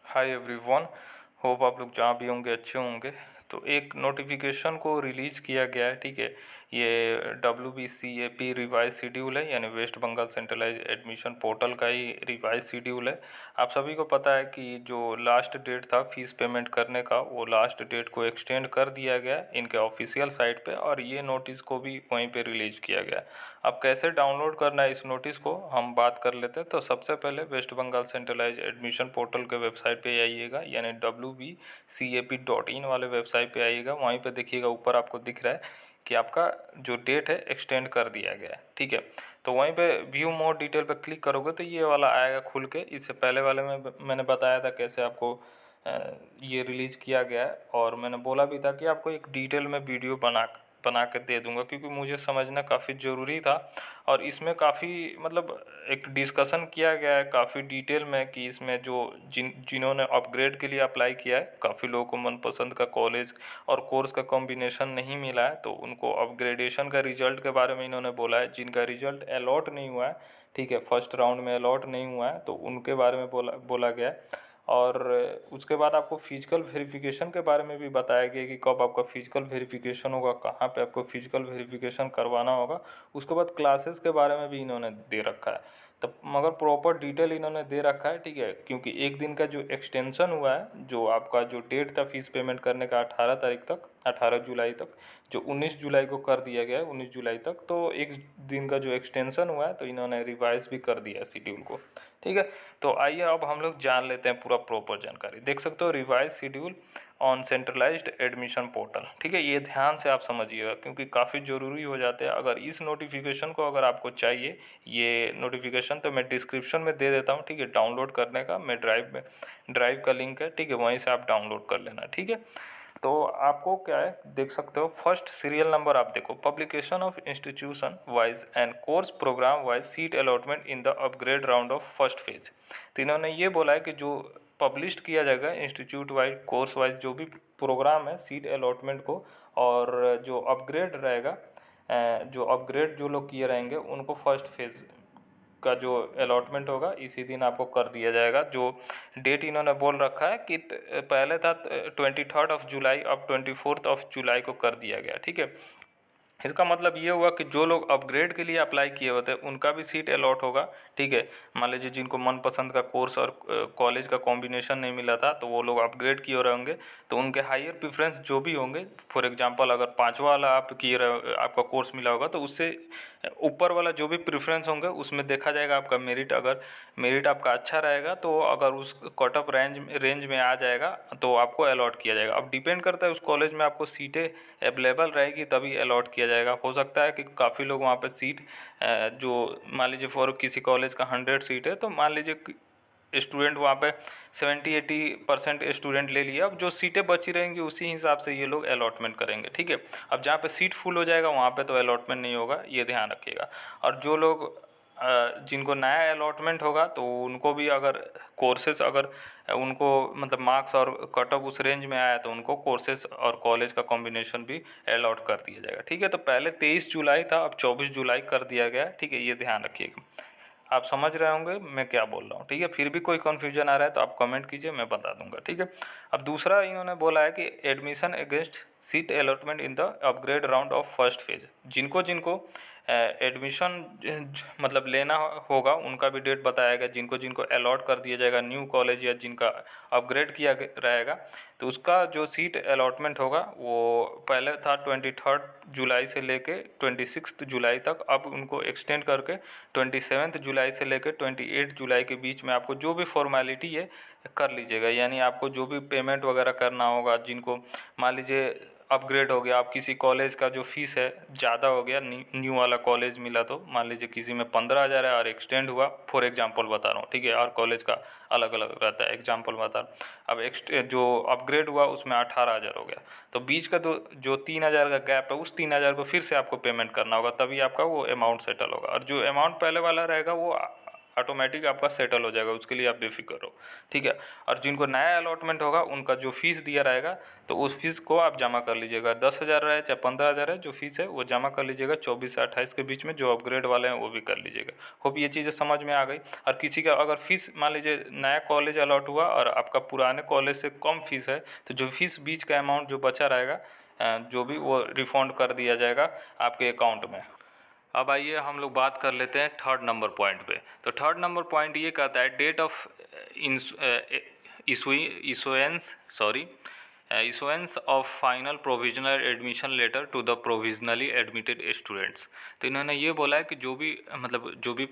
Hi everyone. Hope आप लोग जहाँ भी होंगे अच्छे होंगे। तो एक नोटिफिकेशन को रिलीज़ किया गया है, ठीक है। ये WBCAP रिवाइज शेड्यूल है, यानी West Bengal centralise admission portal का ही रिवाइज शेड्यूल है। आप सभी को पता है कि जो लास्ट डेट था फीस पेमेंट करने का, वो लास्ट डेट को एक्सटेंड कर दिया गया इनके ऑफिशियल साइट पे, और ये नोटिस को भी वहीं पे रिलीज़ किया गया। अब कैसे डाउनलोड करना है इस नोटिस को हम बात कर लेते हैं। तो सबसे पहले West Bengal centralise admission portal के वेबसाइट पे आइएगा, यानी WBCAP.in वाले वेबसाइट पे आइएगा। वहीं पे देखिएगा ऊपर आपको दिख रहा है कि आपका जो डेट है एक्सटेंड कर दिया गया है, ठीक है। तो वहीं पे व्यू मोर डिटेल पे क्लिक करोगे तो ये वाला आएगा खुल के। इससे पहले वाले में मैंने बताया था कैसे आपको ये रिलीज़ किया गया है, और मैंने बोला भी था कि आपको एक डिटेल में वीडियो बना के दे दूंगा, क्योंकि मुझे समझना काफ़ी ज़रूरी था। और इसमें काफ़ी मतलब एक डिस्कशन किया गया है काफ़ी डिटेल में कि इसमें जो जिन्होंने अपग्रेड के लिए अप्लाई किया है, काफ़ी लोगों को मनपसंद का कॉलेज और कोर्स का कॉम्बिनेशन नहीं मिला है, तो उनको अपग्रेडेशन का रिजल्ट के बारे में इन्होंने बोला है। जिनका रिजल्ट अलॉट नहीं हुआ है, ठीक है, फर्स्ट राउंड में अलॉट नहीं हुआ है, तो उनके बारे में बोला गया है। और उसके बाद आपको फिजिकल वेरिफिकेशन के बारे में भी बताया गया कि कब आपका फिजिकल वेरिफिकेशन होगा, कहाँ पे आपको फिजिकल वेरिफिकेशन करवाना होगा। उसके बाद क्लासेस के बारे में भी इन्होंने दे रखा है, तब मगर प्रॉपर डिटेल इन्होंने दे रखा है, ठीक है। क्योंकि एक दिन का जो एक्सटेंशन हुआ है, जो आपका जो डेट था फीस पेमेंट करने का 18 तारीख तक, 18 जुलाई तक, जो 19 जुलाई को कर दिया गया है, 19 जुलाई तक, तो एक दिन का जो एक्सटेंशन हुआ है तो इन्होंने रिवाइज भी कर दिया है शेड्यूल को, ठीक है। तो आइए अब हम लोग जान लेते हैं पूरा प्रॉपर जानकारी। देख सकते हो revise schedule on centralised admission portal, ठीक है। ये ध्यान से आप समझिएगा क्योंकि काफ़ी ज़रूरी हो जाते हैं। अगर इस नोटिफिकेशन को अगर आपको चाहिए, ये नोटिफिकेशन, तो मैं डिस्क्रिप्शन में दे देता हूँ, ठीक है। डाउनलोड करने का मैं ड्राइव का लिंक है, ठीक है, वहीं से आप डाउनलोड कर लेना, ठीक है। तो आपको क्या है, देख सकते हो फर्स्ट सीरियल नंबर आप देखो, publication of institution wise and course program wise seat allotment in the upgrade round of first phase. तो इन्होंने ये बोला है कि जो पब्लिश किया जाएगा इंस्टीट्यूट वाइज कोर्स वाइज जो भी प्रोग्राम है सीट अलॉटमेंट को, और जो अपग्रेड रहेगा, जो अपग्रेड जो लोग किए रहेंगे उनको फर्स्ट फेज का जो अलॉटमेंट होगा इसी दिन आपको कर दिया जाएगा। जो डेट इन्होंने बोल रखा है कि पहले था 23 जुलाई, अब 24 जुलाई को कर दिया गया, ठीक है। इसका मतलब ये हुआ कि जो लोग अपग्रेड के लिए अप्लाई किए हुए थे उनका भी सीट अलॉट होगा, ठीक है। मान लीजिए जिनको मनपसंद का कोर्स और कॉलेज का कॉम्बिनेशन नहीं मिला था, तो वो लोग अपग्रेड किए रहे होंगे, तो उनके हायर प्रेफरेंस जो भी होंगे, फॉर एग्जांपल अगर पाँचवा वाला आप किए रहे, आपका कोर्स मिला होगा, तो उससे ऊपर वाला जो भी प्रेफरेंस होंगे उसमें देखा जाएगा आपका मेरिट। अगर मेरिट आपका अच्छा रहेगा तो अगर उस कट ऑफ रेंज में आ जाएगा तो आपको अलॉट किया जाएगा। अब डिपेंड करता है उस कॉलेज में आपको सीटें अवेलेबल रहेगी तभी अलॉट किया जाएगा। हो सकता है कि काफ़ी लोग वहाँ पे सीट जो मान लीजिए फॉर किसी कॉलेज का 100 सीट है, तो मान लीजिए स्टूडेंट वहाँ पे 70-80% स्टूडेंट ले लिया, अब जो सीटें बची रहेंगी उसी हिसाब से ये लोग अलॉटमेंट करेंगे, ठीक है। अब जहाँ पे सीट फुल हो जाएगा वहाँ पे तो अलॉटमेंट नहीं होगा, ये ध्यान रखिएगा। और जो लोग जिनको नया अलॉटमेंट होगा तो उनको भी अगर कोर्सेज अगर उनको मतलब मार्क्स और कट ऑफ उस रेंज में आया तो उनको कोर्सेज और कॉलेज का कॉम्बिनेशन भी अलॉट कर दिया जाएगा, ठीक है। तो पहले 23 जुलाई था, अब 24 जुलाई कर दिया गया, ठीक है, ये ध्यान रखिएगा। आप समझ रहे होंगे मैं क्या बोल रहा हूँ, ठीक है। फिर भी कोई कन्फ्यूजन आ रहा है तो आप कमेंट कीजिए, मैं बता दूंगा, ठीक है। अब दूसरा इन्होंने बोला है कि admission against seat allotment in the upgrade round of first phase. जिनको जिनको एडमिशन मतलब लेना होगा उनका भी डेट बताया गया। जिनको जिनको अलॉट कर दिया जाएगा न्यू कॉलेज या जिनका अपग्रेड किया रहेगा, तो उसका जो सीट अलॉटमेंट होगा वो पहले था 23 जुलाई से लेके 26 जुलाई तक, अब उनको एक्सटेंड करके 27 जुलाई से लेकर 28 जुलाई के बीच में आपको जो भी फॉर्मेलिटी है कर लीजिएगा। यानी आपको जो भी पेमेंट वगैरह करना होगा, जिनको मान लीजिए अपग्रेड हो गया, आप किसी कॉलेज का जो फीस है ज़्यादा हो गया, न्यू वाला कॉलेज मिला, तो मान लीजिए किसी में 15,000 है और एक्सटेंड हुआ, फॉर एग्जांपल बता रहा हूँ, ठीक है। हर कॉलेज का अलग अलग रहता है, एग्जांपल बता रहा हूँ। अब जो अपग्रेड हुआ उसमें 18,000 हो गया, तो बीच का जो 3,000 का गैप है उस 3,000 को फिर से आपको पेमेंट करना होगा, तभी आपका वो अमाउंट सेटल होगा। और जो अमाउंट पहले वाला रहेगा वो ऑटोमेटिक आपका सेटल हो जाएगा, उसके लिए आप बेफिक्र रहो, ठीक है। और जिनको नया अलॉटमेंट होगा उनका जो फीस दिया रहेगा तो उस फीस को आप जमा कर लीजिएगा, 10,000 रहे चाहे 15,000 है, जो फीस है वो जमा कर लीजिएगा 24 से 28 के बीच में। जो अपग्रेड वाले हैं वो भी कर लीजिएगा। होप ये चीज़ें समझ में आ गई। और किसी का अगर फीस मान लीजिए नया कॉलेज अलॉट हुआ और आपका पुराने कॉलेज से कम फीस है, तो जो फीस बीच का अमाउंट जो बचा रहेगा जो भी वो रिफ़ंड कर दिया जाएगा आपके अकाउंट में। अब आइए हम लोग बात कर लेते हैं थर्ड नंबर पॉइंट पे। तो थर्ड नंबर पॉइंट ये कहता है date of issuance of final provisional admission letter to the provisionally admitted students. तो इन्होंने ये बोला है कि जो भी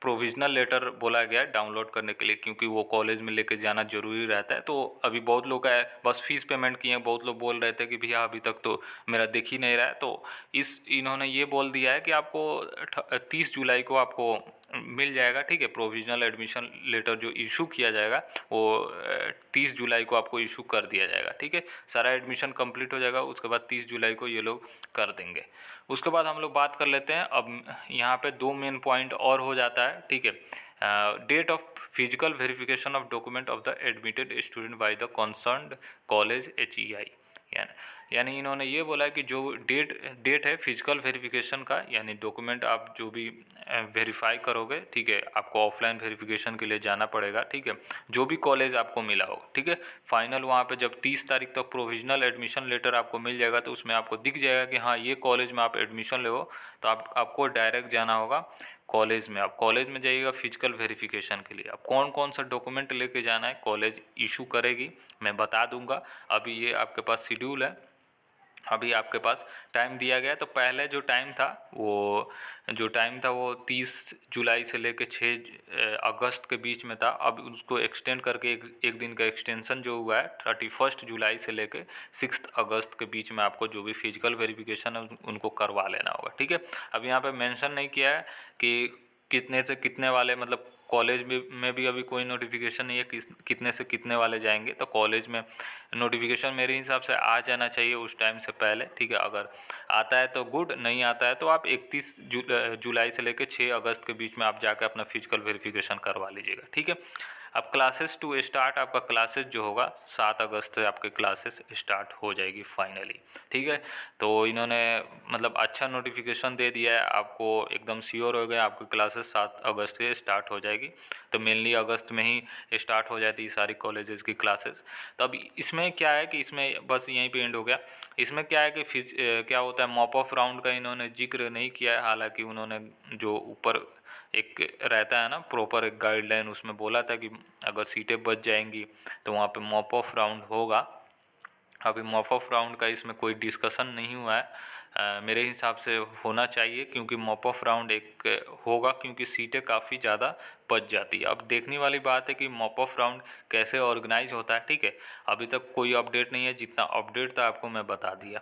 प्रोविजनल लेटर बोला गया है डाउनलोड करने के लिए, क्योंकि वो कॉलेज में लेके जाना जरूरी रहता है। तो अभी बहुत लोग है बस फीस पेमेंट किए हैं, बहुत लोग बोल रहे थे कि भैया अभी तक तो मेरा दिख ही नहीं रहा है। तो इन्होंने ये बोल दिया है कि आपको 30 जुलाई को आपको मिल जाएगा, ठीक है। प्रोविजनल एडमिशन लेटर जो इशू किया जाएगा वो 30 जुलाई को आपको इशू कर दिया जाएगा, ठीक है। सारा एडमिशन कंप्लीट हो जाएगा, उसके बाद 30 जुलाई को ये लोग कर देंगे। उसके बाद हम लोग बात कर लेते हैं, अब यहाँ पे 2 मेन पॉइंट और हो जाता है, ठीक है। Date of physical verification of document of the admitted student by the concerned college HEI। यानी इन्होंने ये बोला है कि जो डेट है फिजिकल वेरिफिकेशन का, यानी डॉक्यूमेंट आप जो भी वेरीफाई करोगे, ठीक है, आपको ऑफलाइन वेरिफिकेशन के लिए जाना पड़ेगा, ठीक है। जो भी कॉलेज आपको मिला होगा, ठीक है, फाइनल वहाँ पे जब 30 तारीख तक प्रोविजनल एडमिशन लेटर आपको मिल जाएगा तो उसमें आपको दिख जाएगा कि हाँ ये कॉलेज में आप एडमिशन ले हो, तो आपको डायरेक्ट जाना होगा कॉलेज में। आप कॉलेज में जाइएगा फिजिकल वेरिफिकेशन के लिए। अब कौन कौन सा डॉक्यूमेंट लेके जाना है कॉलेज इशू करेगी मैं बता दूंगा। अभी ये आपके पास शेड्यूल है, अभी आपके पास टाइम दिया गया। तो पहले जो टाइम था वो 30 जुलाई से लेकर 6 अगस्त के बीच में था। अब उसको एक्सटेंड करके एक दिन का एक्सटेंशन जो हुआ है 31 जुलाई से लेकर 6 अगस्त के बीच में आपको जो भी फिजिकल वेरिफिकेशन है उनको करवा लेना होगा, ठीक है। अब यहाँ पे मेंशन नहीं किया है कि कितने से कितने वाले, मतलब कॉलेज में भी अभी कोई नोटिफिकेशन नहीं है कितने से कितने वाले जाएंगे। तो कॉलेज में नोटिफिकेशन मेरे हिसाब से आ जाना चाहिए उस टाइम से पहले, ठीक है। अगर आता है तो गुड, नहीं आता है तो आप 31 जुलाई से लेकर 6 अगस्त के बीच में आप जाकर अपना फिजिकल वेरिफिकेशन करवा लीजिएगा, ठीक है। अब क्लासेस टू स्टार्ट, आपका क्लासेस जो होगा 7 अगस्त से आपके क्लासेस स्टार्ट हो जाएगी फाइनली, ठीक है। तो इन्होंने मतलब अच्छा नोटिफिकेशन दे दिया है आपको, एकदम श्योर हो गया आपकी क्लासेस 7 अगस्त से स्टार्ट हो जाएगी। तो मेनली अगस्त में ही स्टार्ट हो जाती है सारी कॉलेजेस की क्लासेस। तो अब इसमें क्या है कि इसमें बस यहीं पे एंड हो गया। इसमें क्या है कि क्या होता है मॉप ऑफ राउंड का इन्होंने जिक्र नहीं किया है, हालांकि उन्होंने जो ऊपर एक रहता है ना प्रॉपर एक गाइडलाइन, उसमें बोला था कि अगर सीटें बच जाएंगी तो वहाँ पे मॉप ऑफ राउंड होगा। अभी मॉप ऑफ राउंड का इसमें कोई डिस्कशन नहीं हुआ है, मेरे हिसाब से होना चाहिए क्योंकि मॉप ऑफ राउंड एक होगा, क्योंकि सीटें काफ़ी ज़्यादा बच जाती है। अब देखने वाली बात है कि मॉप ऑफ राउंड कैसे ऑर्गेनाइज होता है, ठीक है। अभी तक कोई अपडेट नहीं है, जितना अपडेट था आपको मैं बता दिया।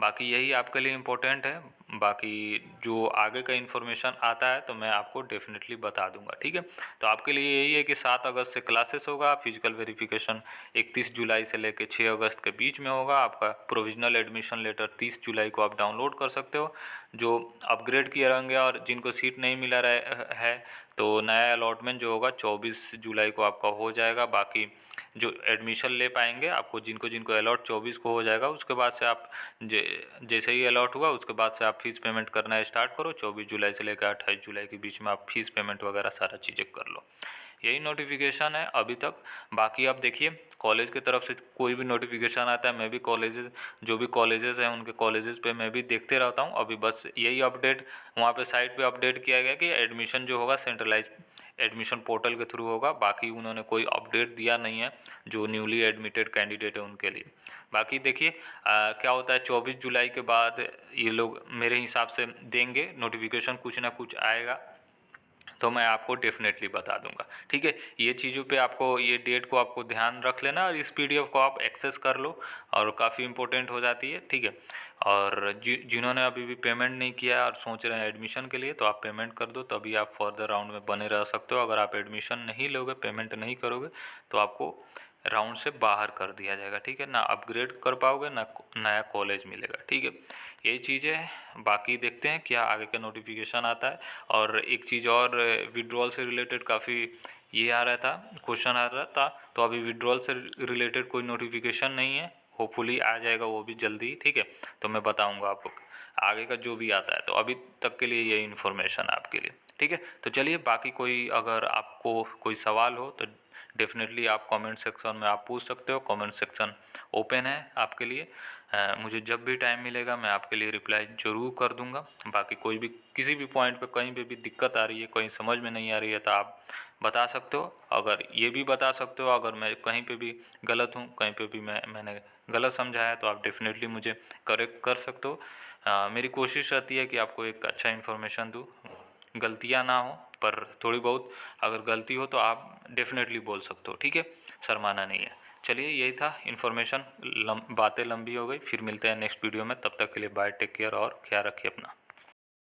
बाकी यही आपके लिए इम्पोर्टेंट है, बाकी जो आगे का इन्फॉर्मेशन आता है तो मैं आपको डेफिनेटली बता दूंगा, ठीक है। तो आपके लिए यही है कि 7 अगस्त से क्लासेस होगा, फिजिकल वेरिफिकेशन 31 जुलाई से लेकर 6 अगस्त के बीच में होगा। आपका प्रोविजनल एडमिशन लेटर 30 जुलाई को आप डाउनलोड कर सकते हो। जो अपग्रेड किए रहेंगे और जिनको सीट नहीं मिला है तो नया अलॉटमेंट जो होगा 24 जुलाई को आपका हो जाएगा। बाकी जो एडमिशन ले पाएंगे आपको, जिनको जिनको अलॉट 24 को हो जाएगा, उसके बाद से आप जैसे ही अलॉट हुआ उसके बाद से आप फीस पेमेंट करना स्टार्ट करो। 24 जुलाई से लेकर 28 जुलाई के बीच में आप फीस पेमेंट वगैरह सारा चीज़ें कर लो। यही नोटिफिकेशन है अभी तक। बाकी आप देखिए कॉलेज की तरफ से कोई भी नोटिफिकेशन आता है, मैं भी कॉलेजेस जो भी कॉलेजेस हैं उनके कॉलेजेस पे मैं भी देखते रहता हूँ। अभी बस यही अपडेट वहाँ पे साइट पे अपडेट किया गया कि एडमिशन जो होगा सेंट्रलाइज एडमिशन पोर्टल के थ्रू होगा। बाकी उन्होंने कोई अपडेट दिया नहीं है जो न्यूली एडमिटेड कैंडिडेट है उनके लिए। बाकी देखिए क्या होता है 24 जुलाई के बाद ये लोग मेरे हिसाब से देंगे नोटिफिकेशन, कुछ ना कुछ आएगा तो मैं आपको डेफिनेटली बता दूंगा, ठीक है। ये चीज़ों पे आपको ये डेट को आपको ध्यान रख लेना और इस PDF को आप एक्सेस कर लो और काफ़ी इंपॉर्टेंट हो जाती है, ठीक है। और जिन्होंने अभी भी पेमेंट नहीं किया और सोच रहे हैं एडमिशन के लिए तो आप पेमेंट कर दो, तभी आप फर्दर राउंड में बने रह सकते हो। अगर आप एडमिशन नहीं लोगे, पेमेंट नहीं करोगे तो आपको राउंड से बाहर कर दिया जाएगा, ठीक है। ना अपग्रेड कर पाओगे ना नया कॉलेज मिलेगा, ठीक है। यही चीज़ें है, बाकी देखते हैं क्या आगे का नोटिफिकेशन आता है। और एक चीज़ और, विड्रॉल से रिलेटेड काफ़ी ये आ रहा था, क्वेश्चन आ रहा था, तो अभी विड्रॉल से रिलेटेड कोई नोटिफिकेशन नहीं है, होपफुली आ जाएगा वो भी जल्दी, ठीक है। तो मैं बताऊंगा आपको आगे का जो भी आता है। तो अभी तक के लिए ये इन्फॉर्मेशन है आपके लिए, ठीक है। तो चलिए, बाकी कोई अगर आपको कोई सवाल हो तो डेफिनेटली आप कमेंट सेक्शन में आप पूछ सकते हो। कमेंट सेक्शन ओपन है आपके लिए। मुझे जब भी टाइम मिलेगा मैं आपके लिए रिप्लाई ज़रूर कर दूंगा। बाकी कोई भी किसी भी पॉइंट पे कहीं पे भी दिक्कत आ रही है, कहीं समझ में नहीं आ रही है, तो आप बता सकते हो। अगर ये भी बता सकते हो अगर मैं कहीं पे भी गलत हूँ, कहीं पे भी मैंने गलत समझाया, तो आप डेफिनेटली मुझे करेक्ट कर सकते हो। मेरी कोशिश रहती है कि आपको एक अच्छा इन्फॉर्मेशन दूँ, गलतियाँ ना हो, पर थोड़ी बहुत अगर गलती हो तो आप डेफिनेटली बोल सकते हो, ठीक है। शर्माना नहीं है। चलिए, यही था इन्फॉर्मेशन। बातें लंबी हो गई, फिर मिलते हैं नेक्स्ट वीडियो में। तब तक के लिए बाय, टेक केयर और ख्याल रखिए अपना।